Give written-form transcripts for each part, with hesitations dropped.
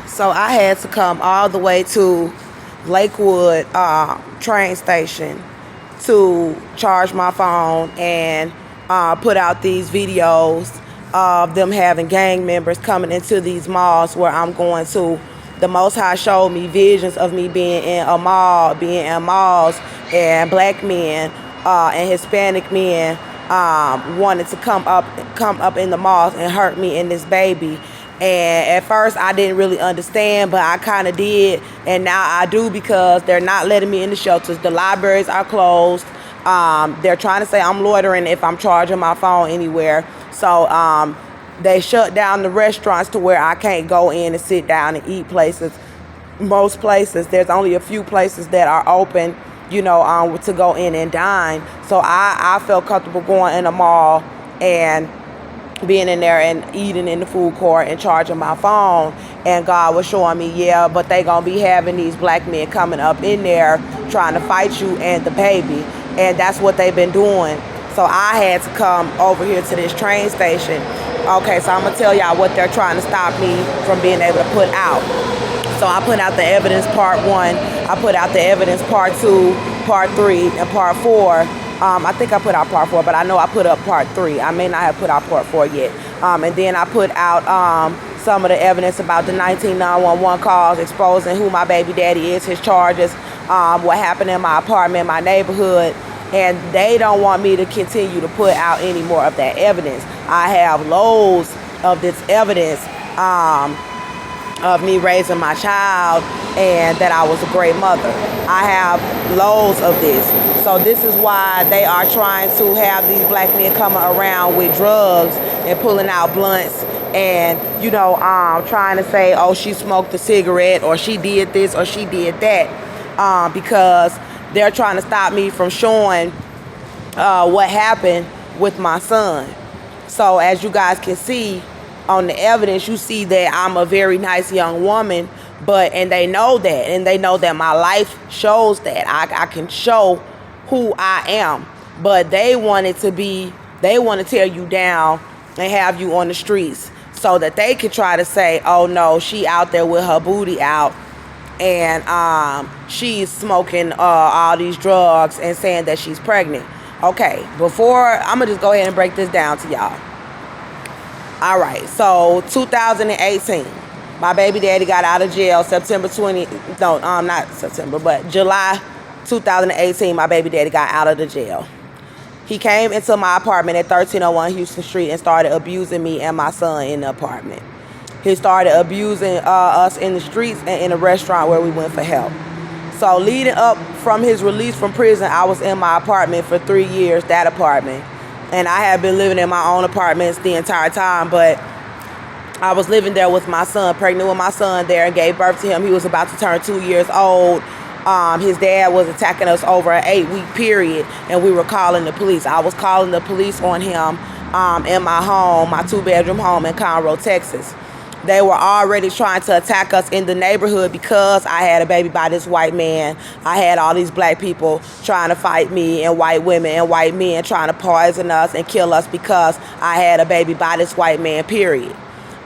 So I had to come all the way to Lakewood train station to charge my phone and put out these videos of them having gang members coming into these malls where I'm going to. The Most High showed me visions of me being in a mall, being in malls, and black men and Hispanic men wanted to come up in the malls and hurt me and this baby. And at first I didn't really understand, but I kind of did, and now I do, because they're not letting me in the shelters. The libraries are closed. They're trying to say I'm loitering if I'm charging my phone anywhere. So they shut down the restaurants to where I can't go in and sit down and eat places. Most places, there's only a few places that are open, to go in and dine. So I felt comfortable going in a mall and being in there and eating in the food court and charging my phone. And God was showing me, yeah, but they gonna be having these black men coming up in there trying to fight you and the baby. And that's what they've been doing. So I had to come over here to this train station. Okay, so I'm gonna tell y'all what they're trying to stop me from being able to put out. So I put out the evidence part 1, I put out the evidence part 2, part 3, and part 4. I think I put out part 4, but I know I put up part 3. I may not have put out part 4 yet. And then I put out some of the evidence about the 19911 calls, exposing who my baby daddy is, his charges, what happened in my apartment, my neighborhood. And they don't want me to continue to put out any more of that evidence. I have loads of this evidence of me raising my child and that I was a great mother. I have loads of this. So this is why they are trying to have these black men coming around with drugs and pulling out blunts and, trying to say, oh, she smoked a cigarette or she did this or she did that, because they're trying to stop me from showing what happened with my son. So as you guys can see on the evidence, you see that I'm a very nice young woman, and they know that, and they know that my life shows that. I can show who I am, but they want to tear you down and have you on the streets so that they could try to say, oh no, she out there with her booty out and she's smoking all these drugs and saying that she's pregnant. Okay, I'm gonna just go ahead and break this down to y'all. All right, so 2018, my baby daddy got out of jail July 2018, my baby daddy got out of the jail. He came into my apartment at 1301 Houston Street and started abusing me and my son in the apartment. He started abusing us in the streets and in a restaurant where we went for help. So leading up from his release from prison, I was in my apartment for 3 years, that apartment. And I had been living in my own apartments the entire time, but I was living there with my son, pregnant with my son there, and gave birth to him. He was about to turn 2 years old. His dad was attacking us over an 8-week period, and we were calling the police. I was calling the police on him in my home, my 2-bedroom home in Conroe, Texas. They were already trying to attack us in the neighborhood because I had a baby by this white man. I had all these black people trying to fight me, and white women and white men trying to poison us and kill us because I had a baby by this white man, period.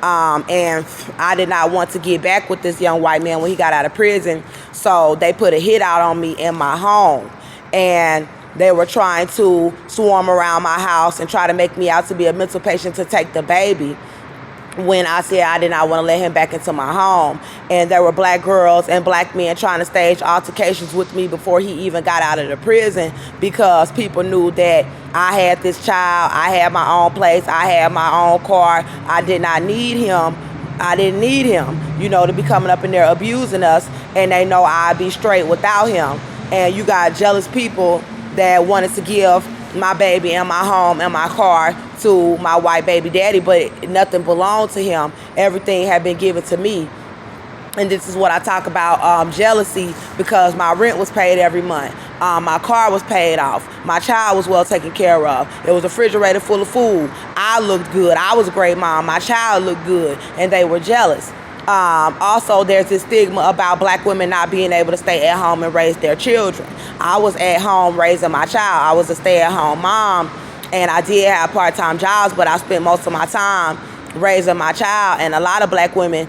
And I did not want to get back with this young white man when he got out of prison. So they put a hit out on me in my home. And they were trying to swarm around my house and try to make me out to be a mental patient to take the baby, when I said I did not want to let him back into my home. And there were black girls and black men trying to stage altercations with me before he even got out of the prison, because people knew that I had this child, I had my own place, I had my own car. I did not need him. I didn't need him, to be coming up in there abusing us, and they know I'd be straight without him. And you got jealous people that wanted to give my baby and my home and my car to my white baby daddy, but nothing belonged to him. Everything had been given to me. And this is what I talk about, jealousy, because my rent was paid every month. My car was paid off. My child was well taken care of. There was a refrigerator full of food. I looked good. I was a great mom. My child looked good, and they were jealous. Also, there's this stigma about black women not being able to stay at home and raise their children. I was at home raising my child. I was a stay-at-home mom, and I did have part-time jobs, but I spent most of my time raising my child. And a lot of black women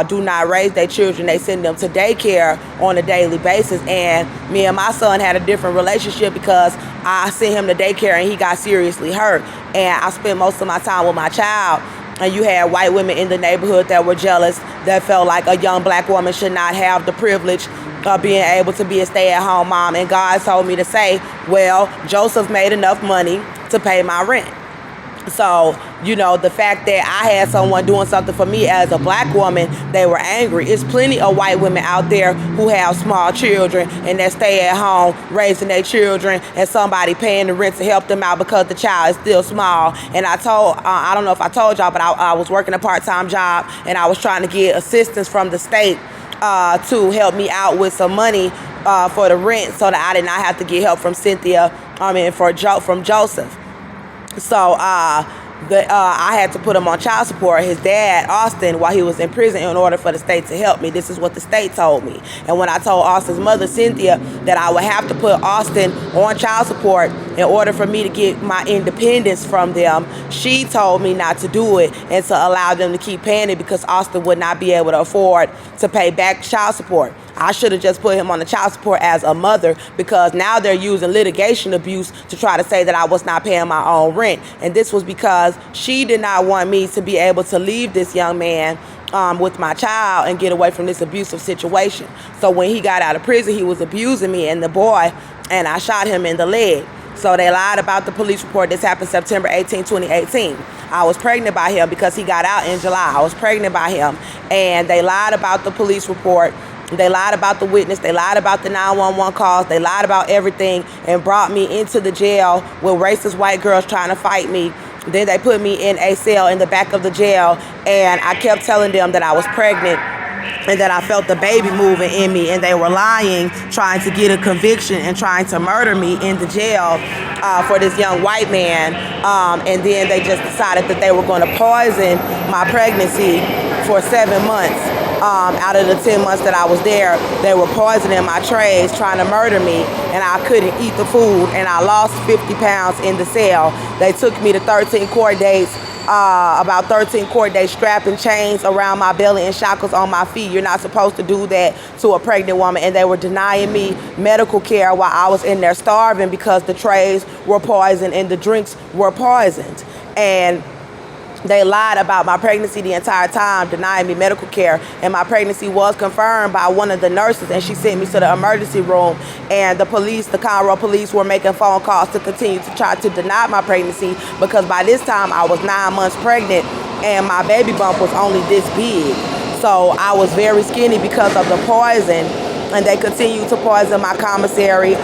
do not raise their children. They send them to daycare on a daily basis. And me and my son had a different relationship because I sent him to daycare and he got seriously hurt. And I spent most of my time with my child. And you had white women in the neighborhood that were jealous, that felt like a young black woman should not have the privilege of being able to be a stay-at-home mom. And God told me to say, well, Joseph made enough money to pay my rent. So, you know, the fact that I had someone doing something for me as a black woman, they were angry. It's plenty of white women out there who have small children and that stay at home raising their children and somebody paying the rent to help them out because the child is still small. And I don't know if I told y'all, but I was working a part-time job and I was trying to get assistance from the state to help me out with some money for the rent so that I did not have to get help from from Joseph. So I had to put him on child support, his dad, Austin, while he was in prison in order for the state to help me. This is what the state told me. And when I told Austin's mother, Cynthia, that I would have to put Austin on child support in order for me to get my independence from them, she told me not to do it and to allow them to keep paying it because Austin would not be able to afford to pay back child support. I should have just put him on the child support as a mother because now they're using litigation abuse to try to say that I was not paying my own rent. And this was because she did not want me to be able to leave this young man with my child and get away from this abusive situation. So when he got out of prison, he was abusing me and the boy, and I shot him in the leg. So they lied about the police report. This happened September 18, 2018. I was pregnant by him because he got out in July. I was pregnant by him. And they lied about the police report. They lied about the witness. They lied about the 911 calls. They lied about everything and brought me into the jail with racist white girls trying to fight me. Then they put me in a cell in the back of the jail. And I kept telling them that I was pregnant and that I felt the baby moving in me, and they were lying, trying to get a conviction and trying to murder me in the jail for this young white man. And then they just decided that they were going to poison my pregnancy for 7 months. Out of the 10 months that I was there, they were poisoning my trays, trying to murder me, and I couldn't eat the food, and I lost 50 pounds in the cell. They took me to 13 court dates, about 13 court days, strapping chains around my belly and shackles on my feet. You're not supposed to do that to a pregnant woman. And they were denying me medical care while I was in there starving because the trays were poisoned and the drinks were poisoned. And they lied about my pregnancy the entire time, denying me medical care. And my pregnancy was confirmed by one of the nurses, and she sent me to the emergency room. And the police, the Conroe police, were making phone calls to continue to try to deny my pregnancy because by this time I was 9 months pregnant and my baby bump was only this big. So I was very skinny because of the poison. And they continued to poison my commissary.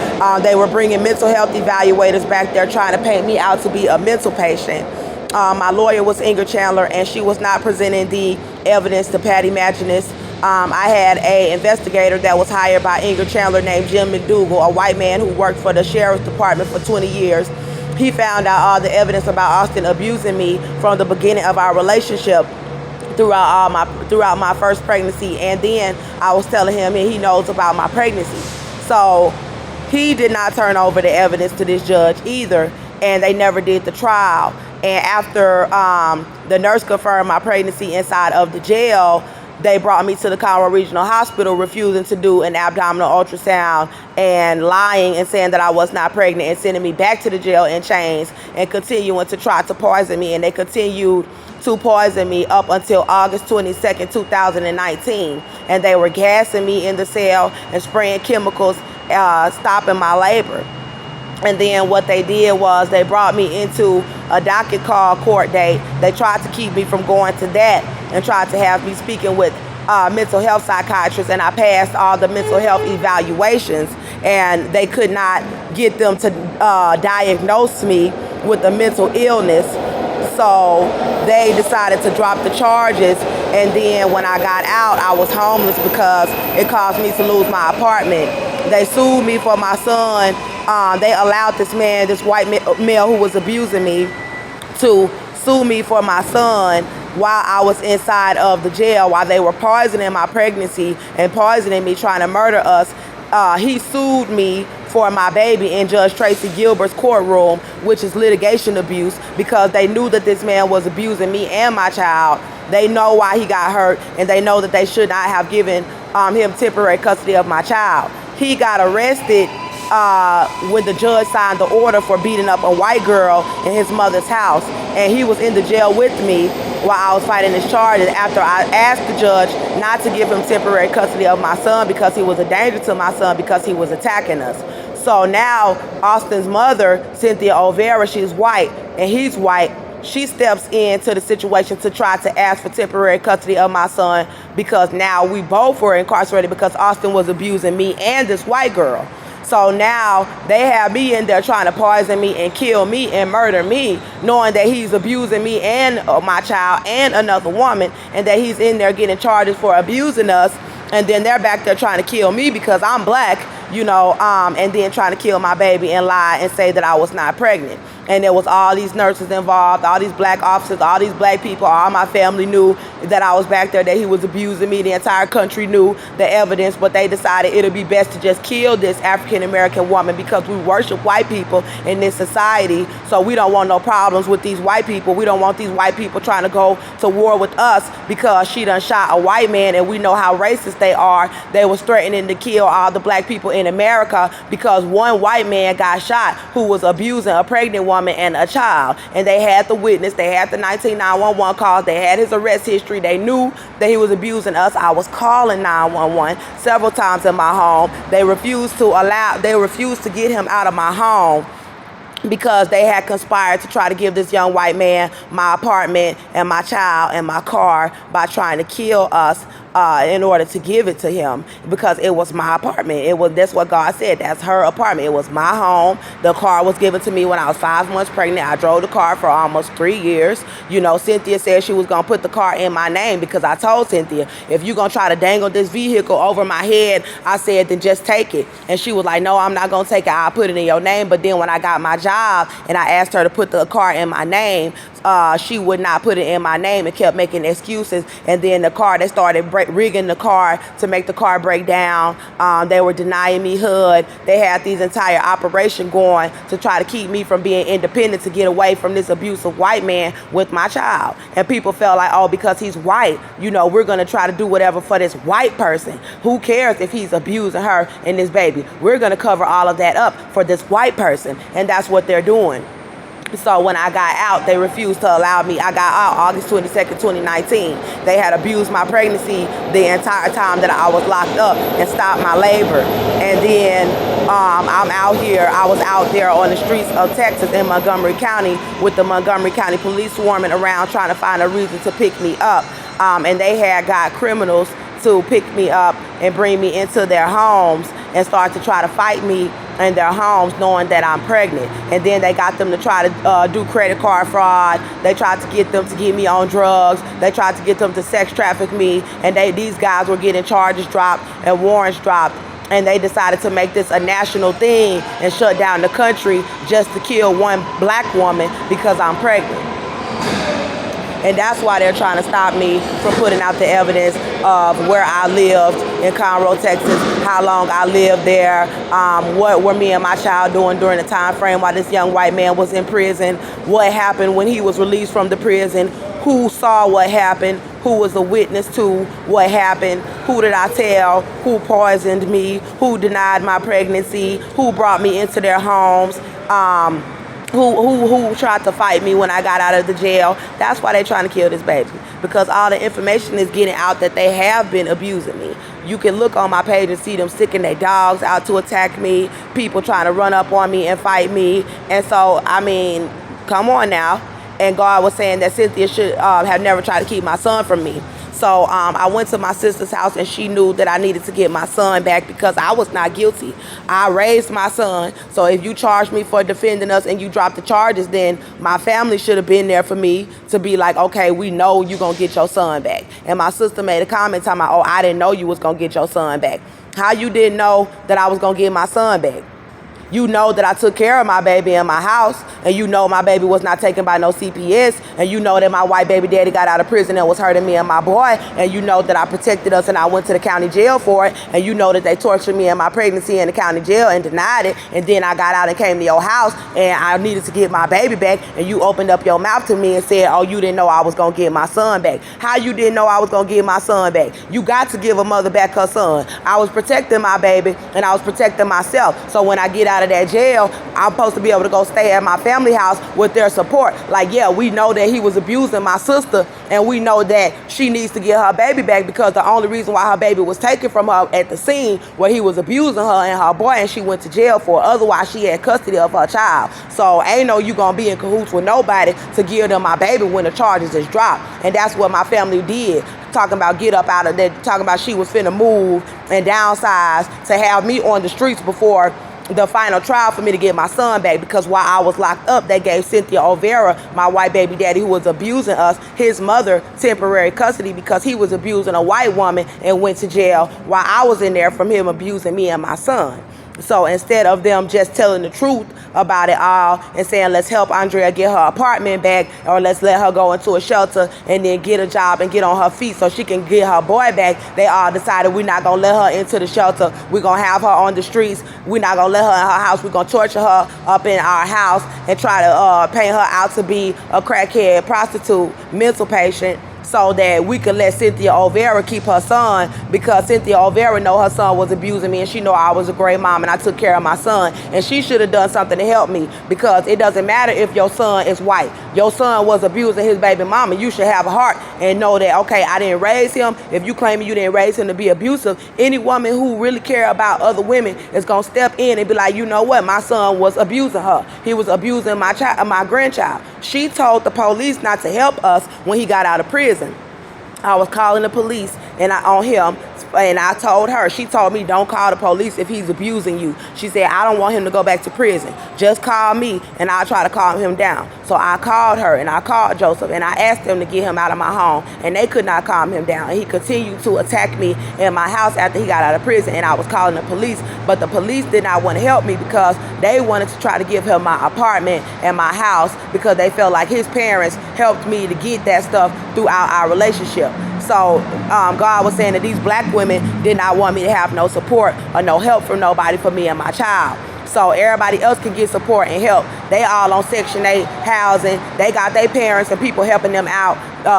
They were bringing mental health evaluators back there trying to paint me out to be a mental patient. My lawyer was Inger Chandler, and she was not presenting the evidence to Patty Maginnis. I had an investigator that was hired by Inger Chandler named Jim McDougal, a white man who worked for the sheriff's department for 20 years. He found out all the evidence about Austin abusing me from the beginning of our relationship throughout my first pregnancy. And then I was telling him, and he knows about my pregnancy. So he did not turn over the evidence to this judge either, and they never did the trial. And after the nurse confirmed my pregnancy inside of the jail, they brought me to the Conroe Regional Hospital, refusing to do an abdominal ultrasound and lying and saying that I was not pregnant and sending me back to the jail in chains and continuing to try to poison me. And they continued to poison me up until August 22nd, 2019. And they were gassing me in the cell and spraying chemicals, stopping my labor. And then what they did was they brought me into a docket call court date. They tried to keep me from going to that and tried to have me speaking with mental health psychiatrists, and I passed all the mental health evaluations, and they could not get them to diagnose me with a mental illness. So they decided to drop the charges, and then when I got out, I was homeless because it caused me to lose my apartment. They sued me for my son. They allowed this man, this white male who was abusing me, to sue me for my son while I was inside of the jail, while they were poisoning my pregnancy and poisoning me, trying to murder us. he sued me for my baby in Judge Tracy Gilbert's courtroom, which is litigation abuse, because they knew that this man was abusing me and my child. They know why he got hurt, and they know that they should not have given him temporary custody of my child. He got arrested when the judge signed the order for beating up a white girl in his mother's house, and he was in the jail with me while I was fighting his charges after I asked the judge not to give him temporary custody of my son because he was a danger to my son because he was attacking us. So now Austin's mother, Cynthia Olvera, she's white and he's white. She steps into the situation to try to ask for temporary custody of my son because now we both were incarcerated because Austin was abusing me and this white girl. So now they have me in there trying to poison me and kill me and murder me, knowing that he's abusing me and my child and another woman, and that he's in there getting charges for abusing us. And then they're back there trying to kill me because I'm black, you know, and then trying to kill my baby and lie and say that I was not pregnant. And there was all these nurses involved, all these black officers, all these black people. All my family knew that I was back there, that he was abusing me. The entire country knew the evidence, but they decided it'd be best to just kill this African-American woman because we worship white people in this society. So we don't want no problems with these white people. We don't want these white people trying to go to war with us because she done shot a white man, and we know how racist they are. They was threatening to kill all the black people in America because one white man got shot who was abusing a pregnant woman and a child, and they had the witness, they had the 911 calls, they had his arrest history, they knew that he was abusing us. I was calling 911 several times in my home. They refused to get him out of my home because they had conspired to try to give this young white man my apartment and my child and my car by trying to kill us in order to give it to him, because it was my apartment. That's what God said. That's her apartment. It was my home. The car was given to me when I was 5 months pregnant. I drove the car for almost 3 years. You know, Cynthia said she was going to put the car in my name because I told Cynthia, if you're going to try to dangle this vehicle over my head, I said, then just take it. And she was like, no, I'm not going to take it. I'll put it in your name. But then when I got my job and I asked her to put the car in my name, she would not put it in my name and kept making excuses. And then the car, they started rigging the car to make the car break down. They were denying me HUD. They had these entire operation going to try to keep me from being independent, to get away from this abusive white man with my child. And people felt like, oh, because he's white, you know, we're going to try to do whatever for this white person. Who cares if he's abusing her and this baby? We're going to cover all of that up for this white person. And that's what they're doing. So when I got out, they refused to allow me. I got out August 22nd, 2019. They had abused my pregnancy the entire time that I was locked up and stopped my labor. And then I'm out here. I was out there on the streets of Texas in Montgomery County with the Montgomery County police swarming around trying to find a reason to pick me up. And they had got criminals to pick me up and bring me into their homes and start to try to fight me in their homes, knowing that I'm pregnant. And then they got them to try to do credit card fraud. They tried to get them to get me on drugs. They tried to get them to sex traffic me. And these guys were getting charges dropped and warrants dropped. And they decided to make this a national thing and shut down the country just to kill one black woman because I'm pregnant. And that's why they're trying to stop me from putting out the evidence of where I lived in Conroe, Texas, how long I lived there, what were me and my child doing during the time frame while this young white man was in prison, what happened when he was released from the prison, who saw what happened, who was a witness to what happened, who did I tell, who poisoned me, who denied my pregnancy, who brought me into their homes, who tried to fight me when I got out of the jail. That's why they're trying to kill this baby, because all the information is getting out that they have been abusing me. You can look on my page and see them sticking their dogs out to attack me, people trying to run up on me and fight me. And so, I mean, come on now. And God was saying that Cynthia should have never tried to keep my son from me. So I went to my sister's house, and she knew that I needed to get my son back because I was not guilty. I raised my son. So if you charge me for defending us and you drop the charges, then my family should have been there for me to be like, okay, we know you're going to get your son back. And my sister made a comment talking about, oh, I didn't know you was going to get your son back. How you didn't know that I was going to get my son back? You know that I took care of my baby in my house, and you know my baby was not taken by no CPS, and you know that my white baby daddy got out of prison and was hurting me and my boy, and you know that I protected us and I went to the county jail for it, and you know that they tortured me in my pregnancy in the county jail and denied it, and then I got out and came to your house and I needed to get my baby back, and you opened up your mouth to me and said, oh, you didn't know I was going to get my son back. How you didn't know I was going to get my son back? You got to give a mother back her son. I was protecting my baby and I was protecting myself. So when I get out of that jail, I'm supposed to be able to go stay at my family house with their support. Like, yeah, we know that he was abusing my sister, and we know that she needs to get her baby back because the only reason why her baby was taken from her at the scene where he was abusing her and her boy, and she went to jail for it. Otherwise, she had custody of her child. So ain't no you gonna be in cahoots with nobody to give them my baby when the charges is dropped. And that's what my family did. Talking about get up out of that, talking about she was finna move and downsize to have me on the streets before the final trial for me to get my son back, because while I was locked up, they gave Cynthia Olvera, my white baby daddy who was abusing us, his mother temporary custody because he was abusing a white woman and went to jail while I was in there from him abusing me and my son. So instead of them just telling the truth about it all and saying, let's help Andrea get her apartment back, or let's let her go into a shelter and then get a job and get on her feet so she can get her boy back, they all decided we're not going to let her into the shelter. We're going to have her on the streets. We're not going to let her in her house. We're going to torture her up in our house and try to paint her out to be a crackhead, prostitute, mental patient, so that we could let Cynthia Olvera keep her son, because Cynthia Olvera know her son was abusing me, and she know I was a great mom and I took care of my son, and she should have done something to help me, because it doesn't matter if your son is white. Your son was abusing his baby mama. You should have a heart and know that, okay, I didn't raise him. If you claim you didn't raise him to be abusive, any woman who really care about other women is going to step in and be like, you know what, my son was abusing her. He was abusing my child, my grandchild. She told the police not to help us when he got out of prison. I was calling the police on him, and I told her, she told me, don't call the police if he's abusing you. She said, I don't want him to go back to prison. Just call me and I'll try to calm him down. So I called her and I called Joseph and I asked them to get him out of my home, and they could not calm him down. And he continued to attack me in my house after he got out of prison, and I was calling the police, but the police did not want to help me because they wanted to try to give him my apartment and my house because they felt like his parents helped me to get that stuff throughout our relationship. So God was saying that these black women did not want me to have no support or no help from nobody for me and my child. So everybody else can get support and help. They all on Section 8 housing. They got their parents and people helping them out.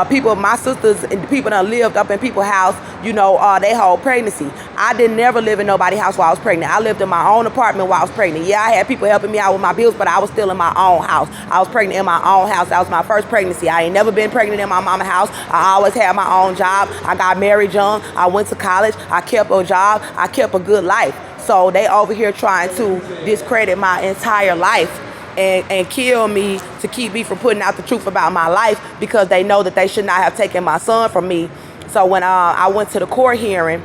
People, my sisters and people that lived up in people's house, you know, their whole pregnancy. I didn't never live in nobody's house while I was pregnant. I lived in my own apartment while I was pregnant. Yeah, I had people helping me out with my bills, but I was still in my own house. I was pregnant in my own house. That was my first pregnancy. I ain't never been pregnant in my mama's house. I always had my own job. I got married young. I went to college. I kept a job. I kept a good life. So they over here trying to discredit my entire life and kill me to keep me from putting out the truth about my life, because they know that they should not have taken my son from me. So when I went to the court hearing,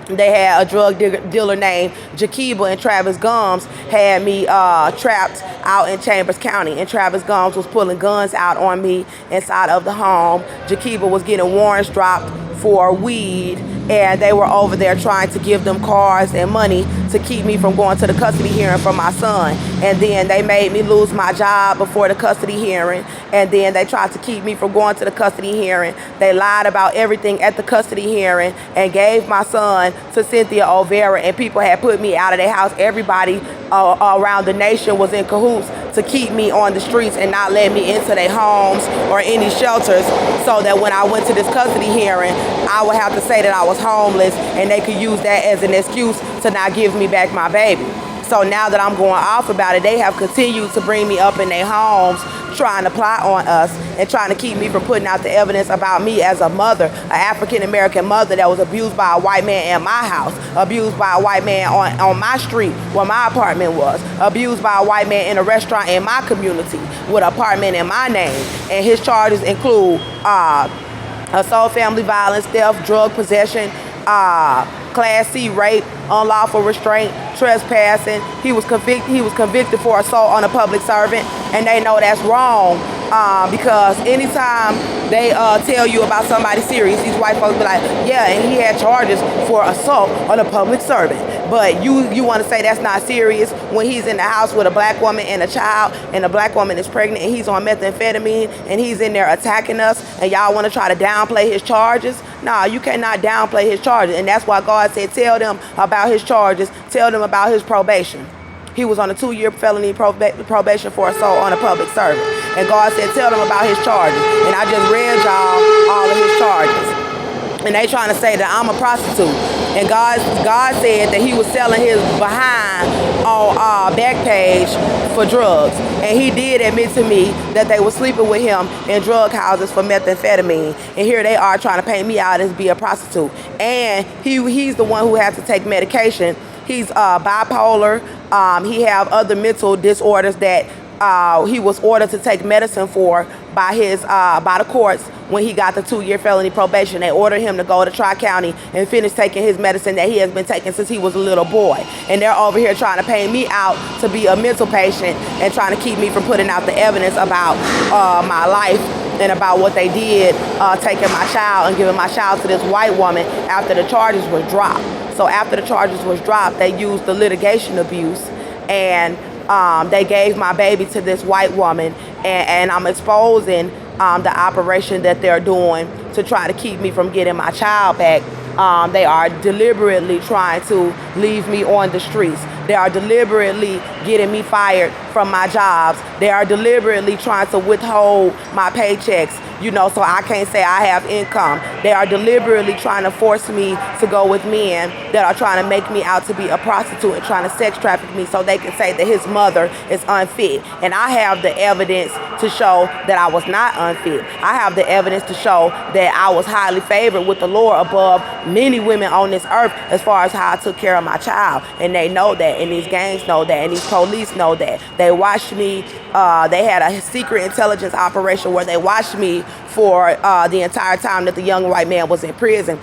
they had a drug dealer named Jakiba, and Travis Gums had me trapped out in Chambers County. And Travis Gums was pulling guns out on me inside of the home. Jakiba was getting warrants dropped for weed, and they were over there trying to give them cars and money to keep me from going to the custody hearing for my son. And then they made me lose my job before the custody hearing, and then they tried to keep me from going to the custody hearing. They lied about everything at the custody hearing and gave my son to Cynthia Olvera, and people had put me out of their house. Everybody around the nation was in cahoots to keep me on the streets and not let me into their homes or any shelters, so that when I went to this custody hearing, I would have to say that I was homeless, and they could use that as an excuse to not give me back my baby. So now that I'm going off about it, they have continued to bring me up in their homes, trying to plot on us and trying to keep me from putting out the evidence about me as a mother, an African-American mother that was abused by a white man in my house, abused by a white man on my street where my apartment was, abused by a white man in a restaurant in my community with an apartment in my name. And his charges include assault, family violence, theft, drug possession, Class C rape, unlawful restraint, trespassing. He was convicted for assault on a public servant, and they know that's wrong, because anytime they tell you about somebody serious, these white folks be like, yeah, and he had charges for assault on a public servant. But you want to say that's not serious when he's in the house with a black woman and a child, and the black woman is pregnant, and he's on methamphetamine, and he's in there attacking us, and y'all want to try to downplay his charges? Nah, you cannot downplay his charges. And that's why God said, tell them about his charges, tell them about his probation. He was on a 2-year felony probation for assault on a public servant. And God said, tell them about his charges. And I just read y'all all of his charges. And they trying to say that I'm a prostitute. And God said that he was selling his behind on Backpage for drugs. And he did admit to me that they were sleeping with him in drug houses for methamphetamine. And here they are trying to paint me out as be a prostitute. And he's the one who has to take medication. He's bipolar. He have other mental disorders that he was ordered to take medicine for by the courts when he got the 2-year felony probation. They ordered him to go to Tri-County and finish taking his medicine that he has been taking since he was a little boy. And they're over here trying to pay me out to be a mental patient and trying to keep me from putting out the evidence about my life and about what they did, taking my child and giving my child to this white woman after the charges were dropped. So after the charges was dropped, they used the litigation abuse, and they gave my baby to this white woman, and I'm exposing the operation that they're doing to try to keep me from getting my child back. They are deliberately trying to leave me on the streets. They are deliberately getting me fired from my jobs. They are deliberately trying to withhold my paychecks, so I can't say I have income. They are deliberately trying to force me to go with men that are trying to make me out to be a prostitute and trying to sex traffic me so they can say that his mother is unfit. And I have the evidence to show that I was not unfit. I have the evidence to show that I was highly favored with the Lord above many women on this earth as far as how I took care of my child. And they know that, and these gangs know that, and these police know that. They watched me. They had a secret intelligence operation where they watched me for the entire time that the young white man was in prison.